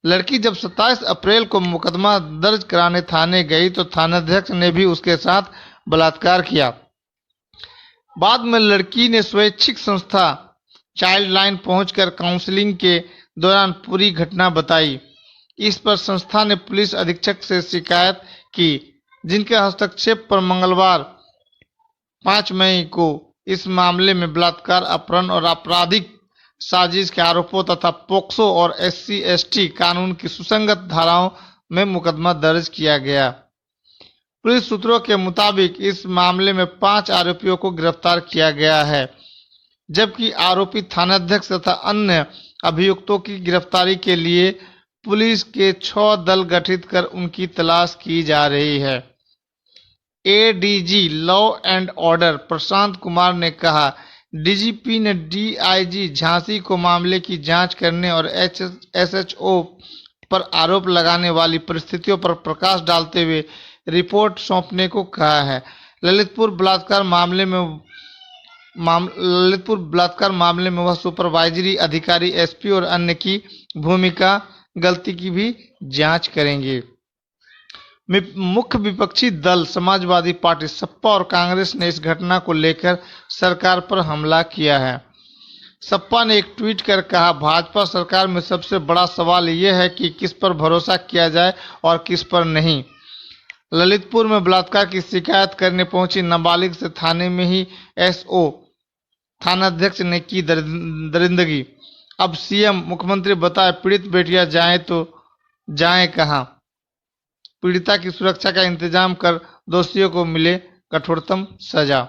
लड़की जब 27 अप्रैल को मुकदमा दर्ज कराने थाने गई तो थानाध्यक्ष ने भी उसके साथ बलात्कार किया। बाद में लड़की ने स्वैच्छिक संस्था चाइल्ड लाइन पहुंचकर काउंसलिंग के दौरान पूरी घटना बताई। इस पर संस्था ने पुलिस अधीक्षक से शिकायत की, जिनके हस्तक्षेप पर मंगलवार 5 मई को इस मामले में बलात्कार, अपहरण और आपराधिक साजिश के आरोपों तथा पोक्सो और SC/ST कानून की सुसंगत धाराओं में मुकदमा दर्ज किया गया। पुलिस सूत्रों के मुताबिक इस मामले में 5 आरोपियों को गिरफ्तार किया गया है, जबकि आरोपी थानाध्यक्ष तथा अन्य अभियुक्तों की गिरफ्तारी के लिए पुलिस के 6 दल गठित कर उनकी तलाश की जा रही है। ADG law and order Prashant Kumar ने कहा, DGP ने DIG झांसी को मामले की जांच करने और SHO पर आरोप लगाने वाली परिस्थितियों पर प्रकाश डालते हुए रिपोर्ट सौंपने को कहा है। ललितपुर बलात्कार मामले में वह सुपरवाइजरी अधिकारी SP और अन्य की भूमिका गलती की भी जांच करेंगे। मुख्य विपक्षी दल समाजवादी पार्टी सपा और कांग्रेस ने इस घटना को लेकर सरकार पर हमला किया है। सपा ने एक ट्वीट कर कहा, भाजपा सरकार में सबसे बड़ा सवाल यह है कि किस पर भरोसा किया जाए और किस पर नहीं। ललितपुर में बलात्कार की शिकायत करने पहुंची नाबालिग से थाने में ही SO थानाध्यक्ष ने की दरिंदगी। अब CM मुख्यमंत्री बताए, पीड़ित बेटियां जाएं तो जाएं कहां? पीड़िता की सुरक्षा का इंतजाम कर दोषियों को मिले कठोरतम सजा।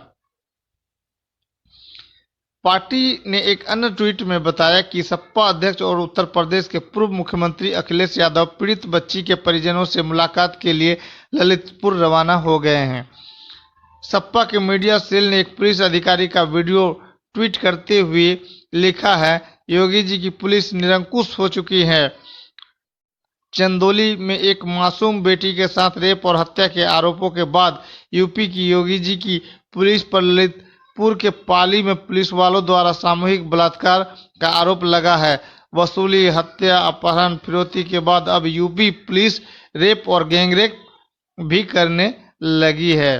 पार्टी ने एक अन्य ट्वीट में बताया कि सपा अध्यक्ष और उत्तर प्रदेश के पूर्व मुख्यमंत्री अखिलेश यादव पीड़ित बच्ची के परिजनों से मुलाकात के लिए ललितपुर रवाना हो गए हैं। सपा के मीडिया सेल ने एक पुलिस अधिकारी का वीडियो ट्वीट करते हुए लिखा है, योगी जी की पुलिस निरंकुश हो चुकी है। चंदौली में एक मासूम बेटी के साथ रेप और हत्या के आरोपों के बाद यूपी की योगी जी की पुलिस पर ललितपुर के पाली में पुलिस वालों द्वारा सामूहिक बलात्कार का आरोप लगा है। वसूली, हत्या, अपहरण, फिरौती के बाद अब यूपी पुलिस रेप और गैंगरेप भी करने लगी है।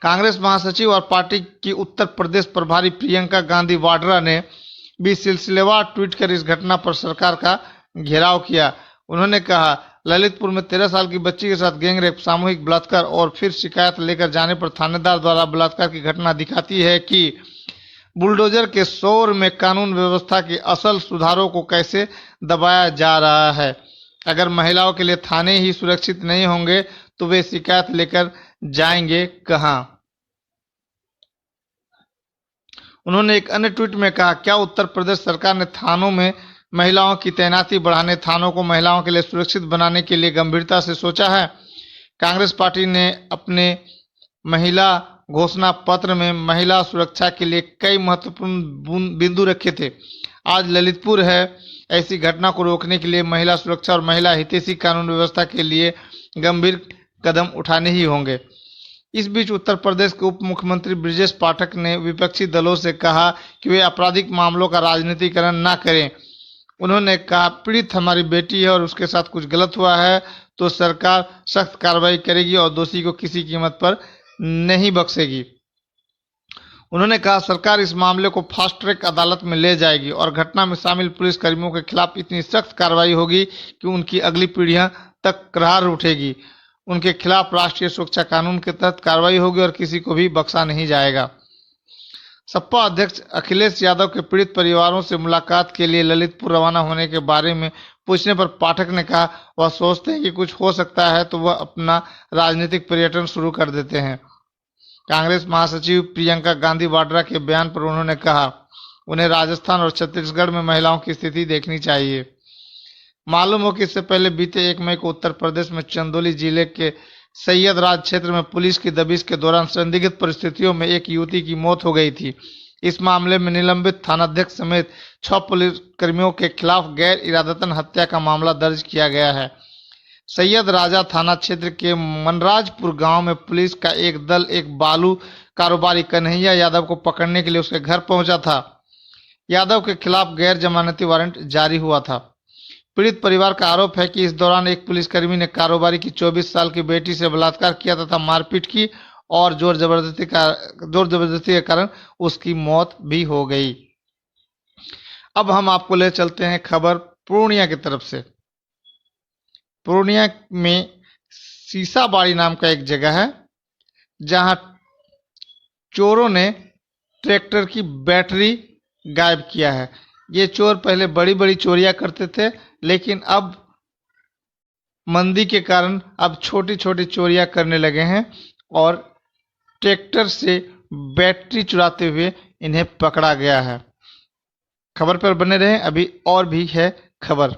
कांग्रेस महासचिव और पार्टी की उत्तर प्रदेश प्रभारी प्रियंका गांधी वाड्रा ने भी सिलसिलेवार ट्वीट कर इस घटना पर सरकार का घेराव किया। उन्होंने कहा, ललितपुर में 13 साल की बच्ची के साथ गैंगरेप, सामूहिक बलात्कार और फिर शिकायत लेकर जाने पर थानेदार द्वारा बलात्कार की घटना दिखाती है कि बुलडोजर के शोर में कानून व्यवस्था के असल सुधारों को कैसे दबाया जा रहा है। अगर महिलाओं के लिए थाने ही सुरक्षित नहीं होंगे तो वे शिकायत लेकर जाएंगे कहां? उन्होंने एक अन्य ट्वीट में कहा, क्या उत्तर प्रदेश सरकार ने थानों में महिलाओं की तैनाती बढ़ाने, थानों को महिलाओं के लिए सुरक्षित बनाने के लिए गंभीरता से सोचा है? कांग्रेस पार्टी ने अपने महिला घोषणा पत्र में महिला सुरक्षा के लिए कई महत्वपूर्ण बिंदु रखे थे। आज ललितपुर है। ऐसी घटना को रोकने के लिए महिला सुरक्षा और महिला हितैषी कानून व्यवस्था के लिए गंभीर कदम उठाने ही होंगे। इस बीच उत्तर प्रदेश के उप मुख्यमंत्री ब्रजेश पाठक ने विपक्षी दलों से कहा कि वे आपराधिक मामलों का राजनीतिकरण न करें। उन्होंने कहा, पीड़ित हमारी बेटी है और उसके साथ कुछ गलत हुआ है तो सरकार सख्त कार्रवाई करेगी और दोषी को किसी कीमत पर नहीं बख्शेगी। उन्होंने कहा, सरकार इस मामले को फास्ट ट्रैक अदालत में ले जाएगी और घटना में शामिल पुलिसकर्मियों के खिलाफ इतनी सख्त कार्रवाई होगी कि उनकी अगली पीढ़ियां तक करार उठेगी। उनके खिलाफ राष्ट्रीय सुरक्षा कानून के तहत कार्रवाई होगी और किसी को भी बख्शा नहीं जाएगा। सपा अध्यक्ष अखिलेश यादव के पीड़ित परिवारों से मुलाकात के लिए ललितपुर रवाना होने के बारे में पूछने पर पाठक ने कहा, वह सोचते हैं कि कुछ हो सकता है तो वह अपना राजनीतिक पर्यटन शुरू कर देते हैं। कांग्रेस महासचिव प्रियंका गांधी वाड्रा के बयान पर उन्होंने कहा, उन्हें राजस्थान और छत्तीसगढ़ में महिलाओं की स्थिति देखनी चाहिए। मालूम हो कि इससे पहले बीते 1 मई को उत्तर प्रदेश में चंदौली जिले के सैयदराज क्षेत्र में पुलिस की दबिश के दौरान संदिग्ध परिस्थितियों में एक युवती की मौत हो गई थी। इस मामले में निलंबित थानाध्यक्ष समेत 6 पुलिसकर्मियों के खिलाफ गैर इरादतन हत्या का मामला दर्ज किया गया है। सैयद राजा थाना क्षेत्र के मनराजपुर गांव में पुलिस का एक दल एक बालू कारोबारी कन्हैया यादव को पकड़ने के लिए उसके घर पहुंचा था। यादव के खिलाफ गैर जमानती वारंट जारी हुआ था। पीड़ित परिवार का आरोप है कि इस दौरान एक पुलिसकर्मी ने कारोबारी की 24 साल की बेटी से बलात्कार किया तथा मारपीट की और जोर जबरदस्ती के कारण उसकी मौत भी हो गई। अब हम आपको ले चलते हैं खबर पूर्णिया की तरफ से। पूर्णिया में सीसाबाड़ी नाम का एक जगह है जहां चोरों ने ट्रैक्टर की बैटरी गायब किया है। ये चोर पहले बड़ी बड़ी चोरियां करते थे, लेकिन अब मंदी के कारण अब छोटी छोटी चोरियां करने लगे हैं और ट्रैक्टर से बैटरी चुराते हुए इन्हें पकड़ा गया है। खबर पर बने रहें, अभी और भी है खबर।